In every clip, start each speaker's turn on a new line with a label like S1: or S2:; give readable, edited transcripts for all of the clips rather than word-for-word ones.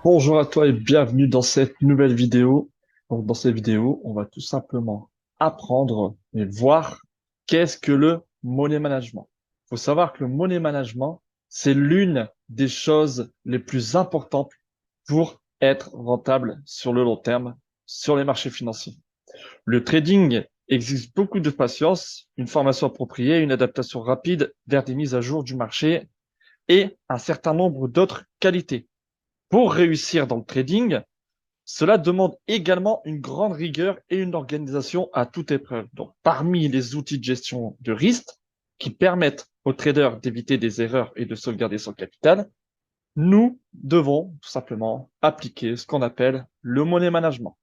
S1: Bonjour à toi et bienvenue dans cette nouvelle vidéo. Donc, dans cette vidéo, on va tout simplement apprendre et voir qu'est-ce que le money management. Il faut savoir que le money management, c'est l'une des choses les plus importantes pour être rentable sur le long terme sur les marchés financiers. Le trading exige beaucoup de patience, une formation appropriée, une adaptation rapide vers des mises à jour du marché et un certain nombre d'autres qualités. Pour réussir dans le trading, cela demande également une grande rigueur et une organisation à toute épreuve. Donc, parmi les outils de gestion de risque qui permettent aux traders d'éviter des erreurs et de sauvegarder son capital, nous devons tout simplement appliquer ce qu'on appelle le money management.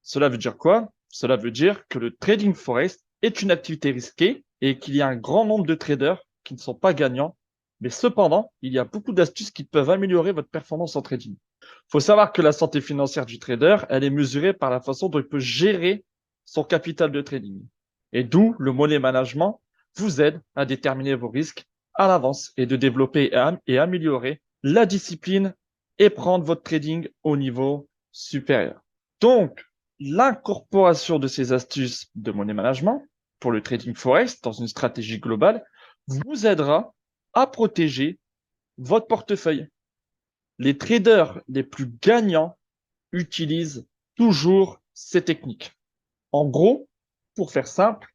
S1: Cela veut dire quoi? Cela veut dire que le trading forex est une activité risquée et qu'il y a un grand nombre de traders qui ne sont pas gagnants, mais cependant, il y a beaucoup d'astuces qui peuvent améliorer votre performance en trading. Il faut savoir que la santé financière du trader, elle est mesurée par la façon dont il peut gérer son capital de trading. Et d'où le money management vous aide à déterminer vos risques à l'avance et de développer et améliorer la discipline et prendre votre trading au niveau supérieur. Donc, l'incorporation de ces astuces de money management pour le trading forex dans une stratégie globale vous aidera à protéger votre portefeuille. Les traders les plus gagnants utilisent toujours ces techniques. En gros, pour faire simple,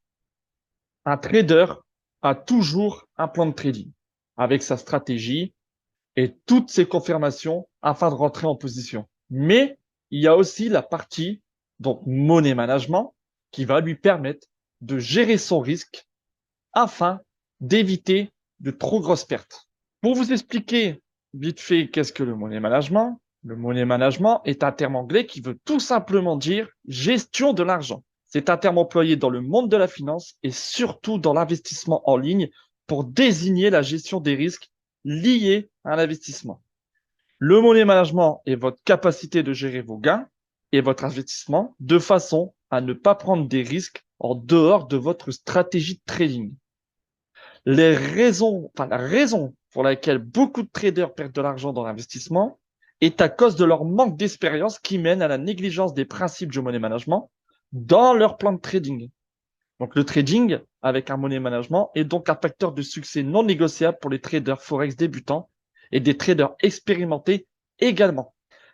S1: un trader a toujours un plan de trading avec sa stratégie et toutes ses confirmations afin de rentrer en position. Mais il y a aussi la partie, donc money management, qui va lui permettre de gérer son risque afin d'éviter de trop grosses pertes. Pour vous expliquer vite fait qu'est-ce que le money management est un terme anglais qui veut tout simplement dire gestion de l'argent. C'est un terme employé dans le monde de la finance et surtout dans l'investissement en ligne pour désigner la gestion des risques liés à l'investissement. Le money management est votre capacité de gérer vos gains et votre investissement de façon à ne pas prendre des risques en dehors de votre stratégie de trading. La raison pour laquelle beaucoup de traders perdent de l'argent dans l'investissement est à cause de leur manque d'expérience qui mène à la négligence des principes du money management dans leur plan de trading. Donc, le trading avec un money management est donc un facteur de succès non négociable pour les traders forex débutants et des traders expérimentés également.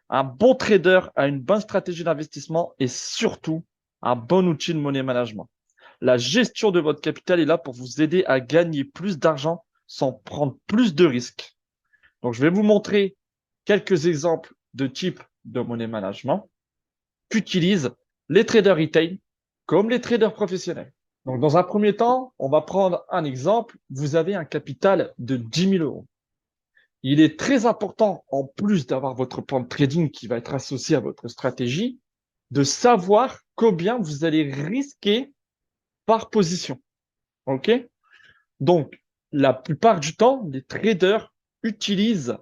S1: Un bon trader a une bonne stratégie d'investissement et surtout un bon outil de money management. La gestion de votre capital est là pour vous aider à gagner plus d'argent sans prendre plus de risques. Donc, je vais vous montrer quelques exemples de types de money management qu'utilisent les traders retail comme les traders professionnels. Donc, dans un premier temps, on va prendre un exemple. Vous avez un capital de 10 000 euros. Il est très important, en plus d'avoir votre plan de trading qui va être associé à votre stratégie, de savoir combien vous allez risquer par position. OK? Donc, la plupart du temps, les traders utilisent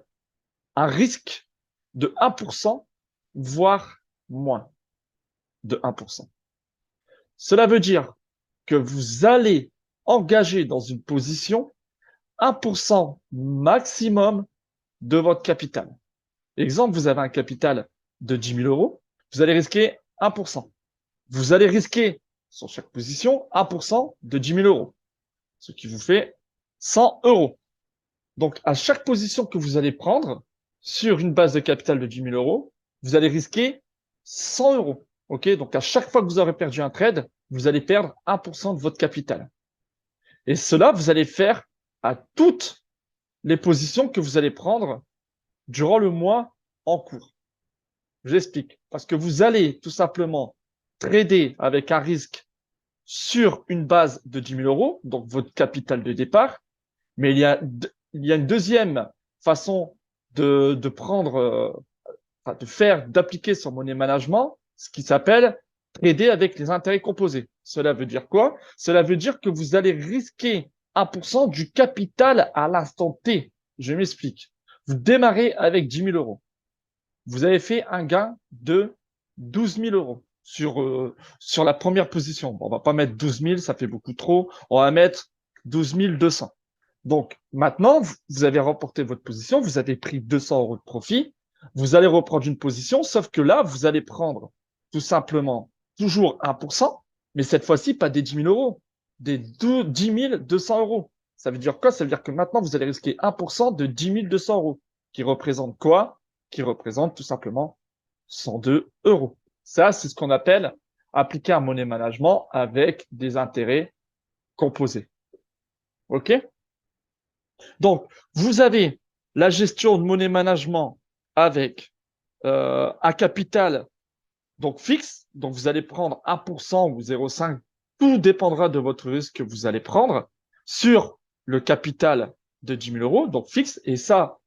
S1: un risque de 1%, voire moins de 1%. Cela veut dire que vous allez engager dans une position 1% maximum de votre capital. Exemple, vous avez un capital de 10 000 euros, vous allez risquer 1%. Vous allez risquer sur chaque position 1% de 10 000 euros, ce qui vous fait 100 euros. Donc, à chaque position que vous allez prendre sur une base de capital de 10 000 euros, vous allez risquer 100 euros. OK? Donc, à chaque fois que vous aurez perdu un trade, vous allez perdre 1% de votre capital. Et cela, vous allez faire à toutes les positions que vous allez prendre durant le mois en cours. J'explique. Parce que vous allez tout simplement trader avec un risque sur une base de 10 000 euros, donc votre capital de départ. Mais il y a une deuxième façon de prendre, de faire, d'appliquer son money management, ce qui s'appelle trader avec les intérêts composés. Cela veut dire quoi? Cela veut dire que vous allez risquer 1% du capital à l'instant T. Je m'explique. Vous démarrez avec 10 000 euros. Vous avez fait un gain de 12 000 euros sur la première position. Bon, on va pas mettre 12 000, ça fait beaucoup trop. On va mettre 12 200. Donc, maintenant, vous avez remporté votre position, vous avez pris 200 euros de profit. Vous allez reprendre une position, sauf que là, vous allez prendre tout simplement toujours 1%, mais cette fois-ci, pas des 10 000 euros, des 10 200 euros. Ça veut dire quoi? Ça veut dire que maintenant, vous allez risquer 1% de 10 200 euros, qui représente quoi? Qui représente tout simplement 102 euros. Ça, c'est ce qu'on appelle appliquer un money management avec des intérêts composés. OK? Donc, vous avez la gestion de money management avec un capital donc fixe. Donc, vous allez prendre 1% ou 0,5. Tout dépendra de votre risque que vous allez prendre sur le capital de 10 000 euros, donc fixe. Et ça,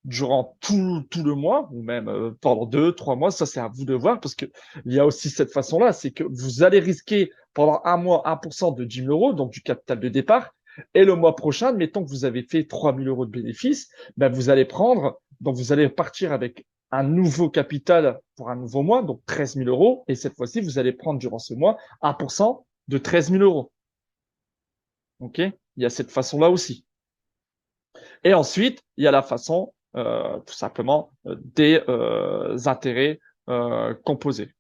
S1: durant tout le mois, ou même pendant 2, 3 mois, ça c'est à vous de voir, parce qu'il y a aussi cette façon-là, c'est que vous allez risquer pendant un mois 1% de 10 000 euros, donc du capital de départ, et le mois prochain, mettons que vous avez fait 3 000 euros de bénéfices, ben vous allez prendre, donc vous allez partir avec un nouveau capital pour un nouveau mois, donc 13 000 euros, et cette fois-ci, vous allez prendre durant ce mois 1% de 13 000 euros. OK? Il y a cette façon-là aussi. Et ensuite, il y a la façon, tout simplement, des intérêts composés.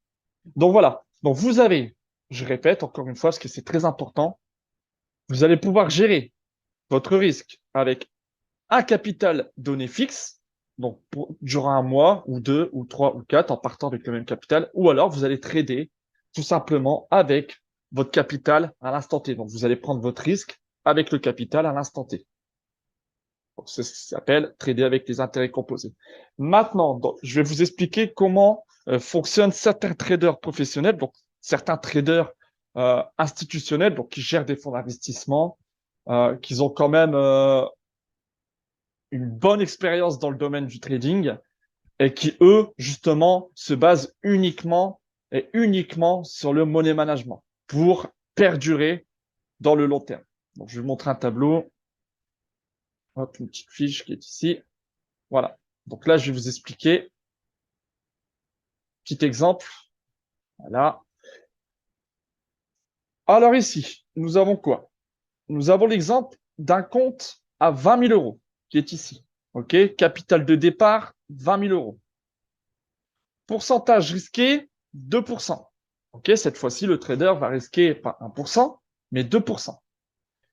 S1: Donc voilà. Donc vous avez, je répète encore une fois, parce que c'est très important, vous allez pouvoir gérer votre risque avec un capital donné fixe, donc durant un mois, ou 2, ou 3, ou 4, en partant avec le même capital, ou alors vous allez trader tout simplement avec votre capital à l'instant T. Donc vous allez prendre votre risque avec le capital à l'instant T. C'est ce qui s'appelle trader avec les intérêts composés. Maintenant, donc, je vais vous expliquer comment fonctionnent certains traders professionnels, donc certains traders institutionnels, donc qui gèrent des fonds d'investissement, qui ont quand même une bonne expérience dans le domaine du trading et qui, eux, justement, se basent uniquement sur le money management pour perdurer dans le long terme. Donc, je vais vous montrer un tableau. Hop, une petite fiche qui est ici. Voilà. Donc là, je vais vous expliquer. Petit exemple. Voilà. Alors ici, nous avons quoi? Nous avons l'exemple d'un compte à 20 000 euros qui est ici. OK? Capital de départ, 20 000 euros. Pourcentage risqué, 2%. OK? Cette fois-ci, le trader va risquer pas 1%, mais 2%.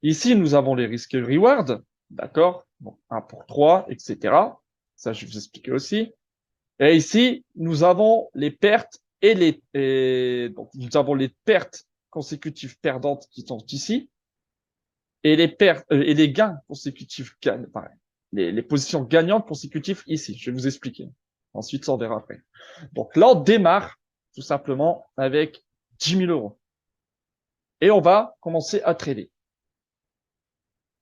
S1: Ici, nous avons les risques reward. D'accord? Donc 1 pour 3, etc. Ça, je vais vous expliquer aussi. Et ici, nous avons les pertes donc nous avons les pertes consécutives perdantes qui sont ici et les pertes et les gains consécutifs pareil. Les positions gagnantes consécutives ici. Je vais vous expliquer. Ensuite, ça on verra après. Donc là, on démarre tout simplement avec 10 000 euros et on va commencer à trader.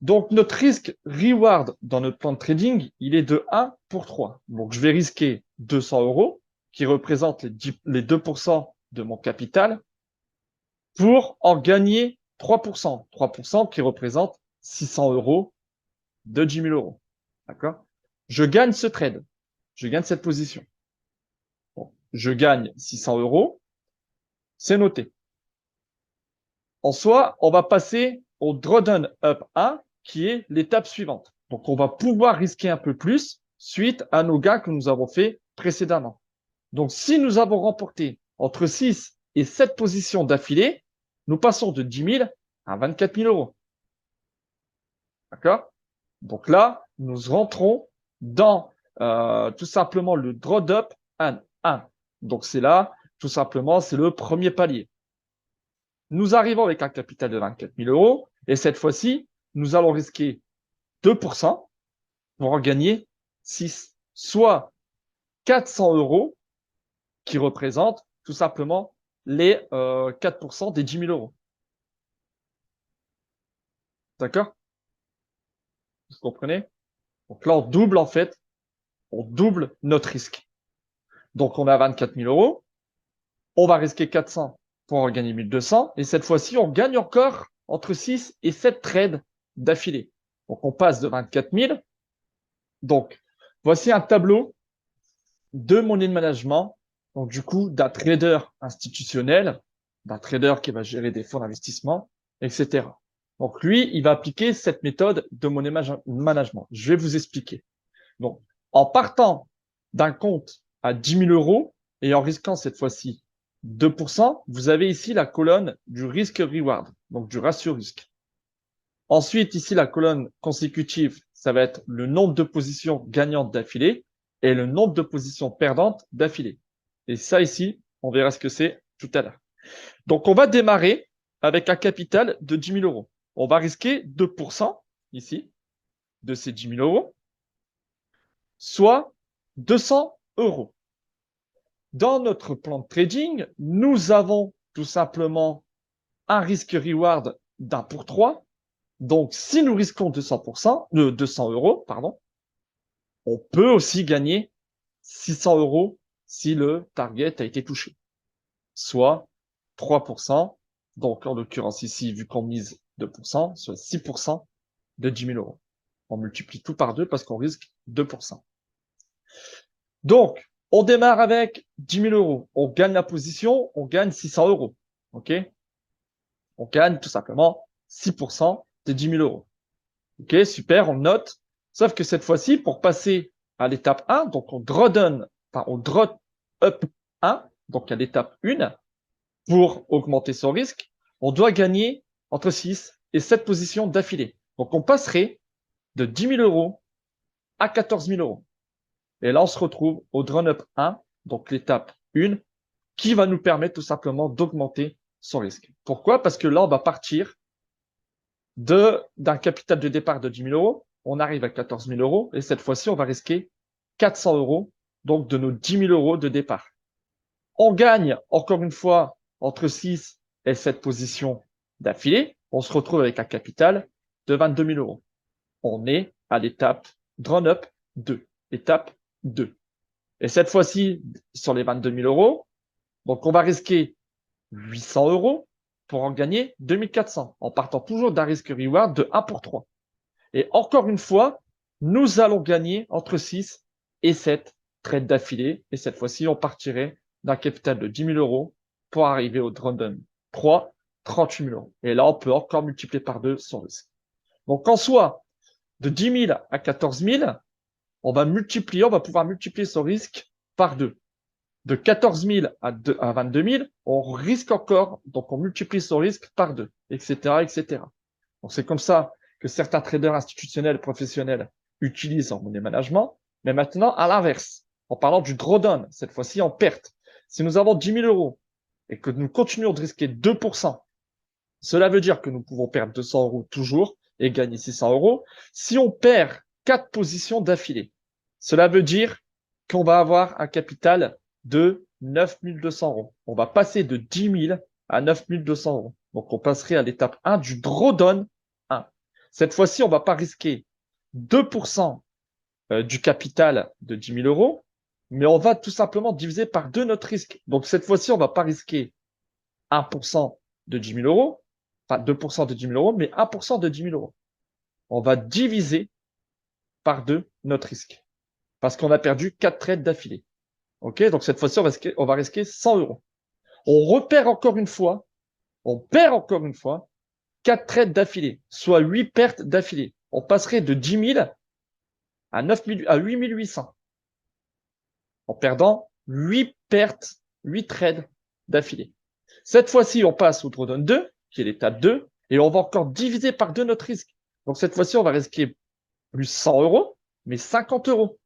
S1: Donc notre risque reward dans notre plan de trading, il est de 1 pour 3. Donc je vais risquer 200 euros qui représentent les 2% de mon capital pour en gagner 3%. 3% qui représente 600 euros de 10 000 euros. D'accord? Je gagne ce trade. Je gagne cette position. Bon, je gagne 600 euros. C'est noté. En soi, on va passer au drawdown up 1 qui est l'étape suivante. Donc, on va pouvoir risquer un peu plus suite à nos gains que nous avons fait précédemment. Donc, si nous avons remporté entre 6 et 7 positions d'affilée, nous passons de 10 000 à 24 000 euros. D'accord? Donc là, nous rentrons dans tout simplement le drawdown 1. Donc c'est là, tout simplement, c'est le premier palier. Nous arrivons avec un capital de 24 000 euros et cette fois-ci, nous allons risquer 2% pour en gagner 6, soit 400 euros qui représentent tout simplement les 4% des 10 000 euros. D'accord? Vous comprenez? Donc là, on double en fait, on double notre risque. Donc on a 24 000 euros, on va risquer 400 pour en gagner 1200 et cette fois-ci, on gagne encore entre 6 et 7 trades d'affilée. Donc on passe de 24 000. Donc voici un tableau de money management, donc du coup d'un trader institutionnel, d'un trader qui va gérer des fonds d'investissement, etc. Donc lui, il va appliquer cette méthode de money management. Je vais vous expliquer. Donc en partant d'un compte à 10 000 euros et en risquant cette fois-ci 2%, vous avez ici la colonne du risque-reward, donc du ratio risque. Ensuite, ici, la colonne consécutive, ça va être le nombre de positions gagnantes d'affilée et le nombre de positions perdantes d'affilée. Et ça, ici, on verra ce que c'est tout à l'heure. Donc, on va démarrer avec un capital de 10 000 euros. On va risquer 2% ici de ces 10 000 euros, soit 200 euros. Dans notre plan de trading, nous avons tout simplement un risque-reward d'1 pour 3. Donc, si nous risquons 200 euros, pardon, on peut aussi gagner 600 euros si le target a été touché, soit 3%. Donc, en l'occurrence ici, vu qu'on mise 2%, soit 6% de 10 000 euros. On multiplie tout par 2 parce qu'on risque 2%. Donc, on démarre avec 10 000 euros. On gagne la position, on gagne 600 euros. OK? On gagne tout simplement 6% de 10 000 euros. OK, super, on note. Sauf que cette fois-ci, pour passer à l'étape 1, donc on drawdown, enfin on draw up 1, donc à l'étape 1, pour augmenter son risque, on doit gagner entre 6 et 7 positions d'affilée. Donc on passerait de 10 000 euros à 14 000 euros. Et là, on se retrouve au draw up 1, donc l'étape 1, qui va nous permettre tout simplement d'augmenter son risque. Pourquoi? Parce que là, on va partir d'un capital de départ de 10 000 euros, on arrive à 14 000 euros et cette fois-ci, on va risquer 400 euros, donc de nos 10 000 euros de départ. On gagne encore une fois entre 6 et 7 positions d'affilée. On se retrouve avec un capital de 22 000 euros. On est à l'étape Drawn Up 2, étape 2. Et cette fois-ci, sur les 22 000 euros, donc on va risquer 800 euros pour en gagner 2400, en partant toujours d'un risque reward de 1 pour 3. Et encore une fois, nous allons gagner entre 6 et 7 trades d'affilée. Et cette fois-ci, on partirait d'un capital de 10 000 euros pour arriver au drawdown 3, 38 000 euros. Et là, on peut encore multiplier par 2 son risque. Donc, en soi, de 10 000 à 14 000, on va pouvoir multiplier son risque par 2. De 14 000 à 22 000, on risque encore, donc on multiplie son risque par 2, etc., etc. Donc, c'est comme ça que certains traders institutionnels professionnels utilisent en money management. Mais maintenant, à l'inverse, en parlant du drawdown, cette fois-ci en perte. Si nous avons 10 000 euros et que nous continuons de risquer 2%, cela veut dire que nous pouvons perdre 200 euros toujours et gagner 600 euros. Si on perd 4 positions d'affilée, cela veut dire qu'on va avoir un capital de 9 200 euros. On va passer de 10 000 à 9 200 euros. Donc, on passerait à l'étape 1 du drawdown 1. Cette fois-ci, on ne va pas risquer 2% du capital de 10 000 euros, mais on va tout simplement diviser par 2 notre risque. Donc, cette fois-ci, on ne va pas risquer 1% de 10 000 euros, enfin 2% de 10 000 euros, mais 1% de 10 000 euros. On va diviser par 2 notre risque parce qu'on a perdu 4 trades d'affilée. OK? Donc, cette fois-ci, on va risquer 100 euros. On perd encore une fois 4 trades d'affilée, soit 8 pertes d'affilée. On passerait de 10 000 à 8 800 en perdant 8 pertes, 8 trades d'affilée. Cette fois-ci, on passe au drawdown 2, qui est l'étape 2, et on va encore diviser par 2 notre risque. Donc, cette fois-ci, on va risquer plus 100 euros, mais 50 euros.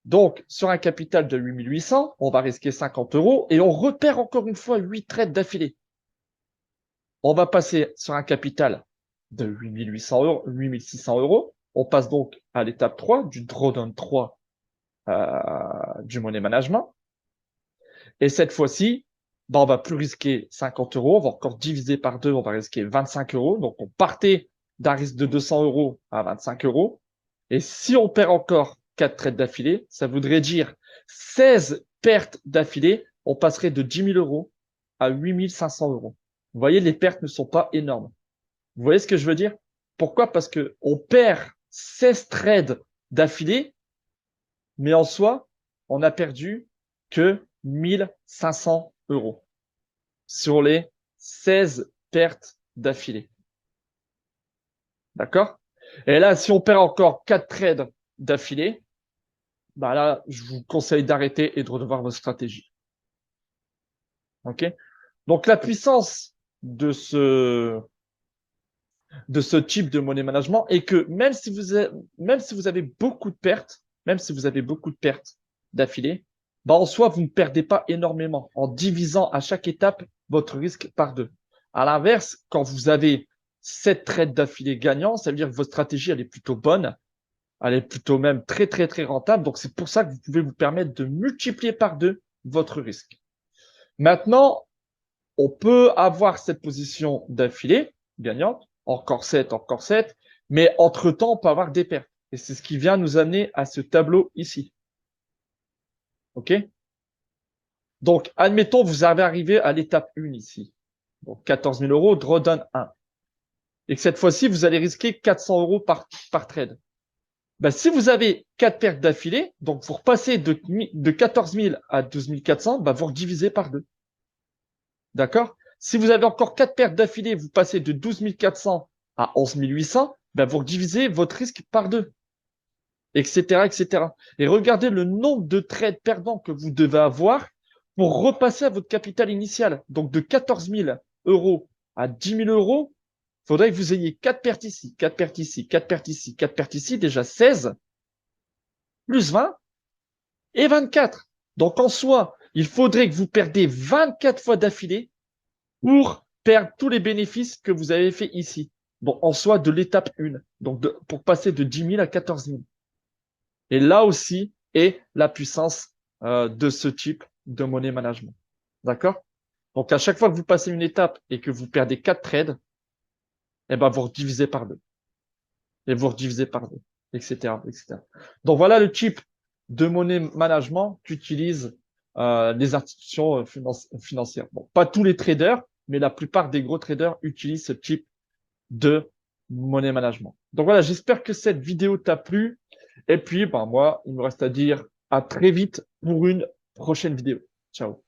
S1: Donc, sur un capital de 8 800, on va risquer 50 euros et on repère encore une fois 8 trades d'affilée. On va passer sur un capital de 8 800 euros, 8 600 euros. On passe donc à l'étape 3 du drawdown 3 du money management. Et cette fois-ci, on va plus risquer 50 euros, on va encore diviser par 2, on va risquer 25 euros. Donc, on partait d'un risque de 200 euros à 25 euros. Et si on perd encore 4 trades d'affilée, ça voudrait dire 16 pertes d'affilée. On passerait de 10 000 euros à 8 500 euros. Vous voyez, les pertes ne sont pas énormes. Vous voyez ce que je veux dire? Pourquoi? Parce que on perd 16 trades d'affilée, mais en soi, on n'a perdu que 1500 euros sur les 16 pertes d'affilée. D'accord? Et là, si on perd encore 4 trades d'affilée, bah là, je vous conseille d'arrêter et de revoir votre stratégie. OK? Donc, la puissance de ce type de money management est que même si vous avez beaucoup de pertes, même si vous avez beaucoup de pertes d'affilée, bah en soi, vous ne perdez pas énormément en divisant à chaque étape votre risque par deux. À l'inverse, quand vous avez 7 trades d'affilée gagnants, ça veut dire que votre stratégie, elle est plutôt bonne, elle est plutôt même très, très, très rentable. Donc, c'est pour ça que vous pouvez vous permettre de multiplier par deux votre risque. Maintenant, on peut avoir cette position d'affilée gagnante, encore 7, mais entre-temps, on peut avoir des pertes. Et c'est ce qui vient nous amener à ce tableau ici. OK? Donc, admettons, vous avez arrivé à l'étape 1 ici. Donc, 14 000 euros, drawdown 1. Et que cette fois-ci, vous allez risquer 400 euros par trade. Ben, si vous avez 4 pertes d'affilée, donc vous repassez de 14 000 à 12 400, ben, vous redivisez par 2. D'accord? Si vous avez encore 4 pertes d'affilée, vous passez de 12 400 à 11 800, ben vous divisez votre risque par 2, etc., etc. Et regardez le nombre de trades perdants que vous devez avoir pour repasser à votre capital initial. Donc de 14 000 euros à 10 000 euros, il faudrait que vous ayez 4 pertes ici, 4 pertes ici, 4 pertes ici, 4 pertes ici, déjà 16, plus 20 et 24. Donc en soi, il faudrait que vous perdez 24 fois d'affilée pour perdre tous les bénéfices que vous avez fait ici. Donc, en soi, de l'étape 1. Donc, pour passer de 10 000 à 14 000. Et là aussi est la puissance de ce type de money management. D'accord? Donc, à chaque fois que vous passez une étape et que vous perdez 4 trades, eh ben, vous redivisez par 2. Et vous redivisez par 2, etc., etc. Donc, voilà le type de money management qu'utilisent les institutions financières. Bon, pas tous les traders, mais la plupart des gros traders utilisent ce type de money management. Donc voilà, j'espère que cette vidéo t'a plu. Et puis, ben, moi, il me reste à dire à très vite pour une prochaine vidéo. Ciao.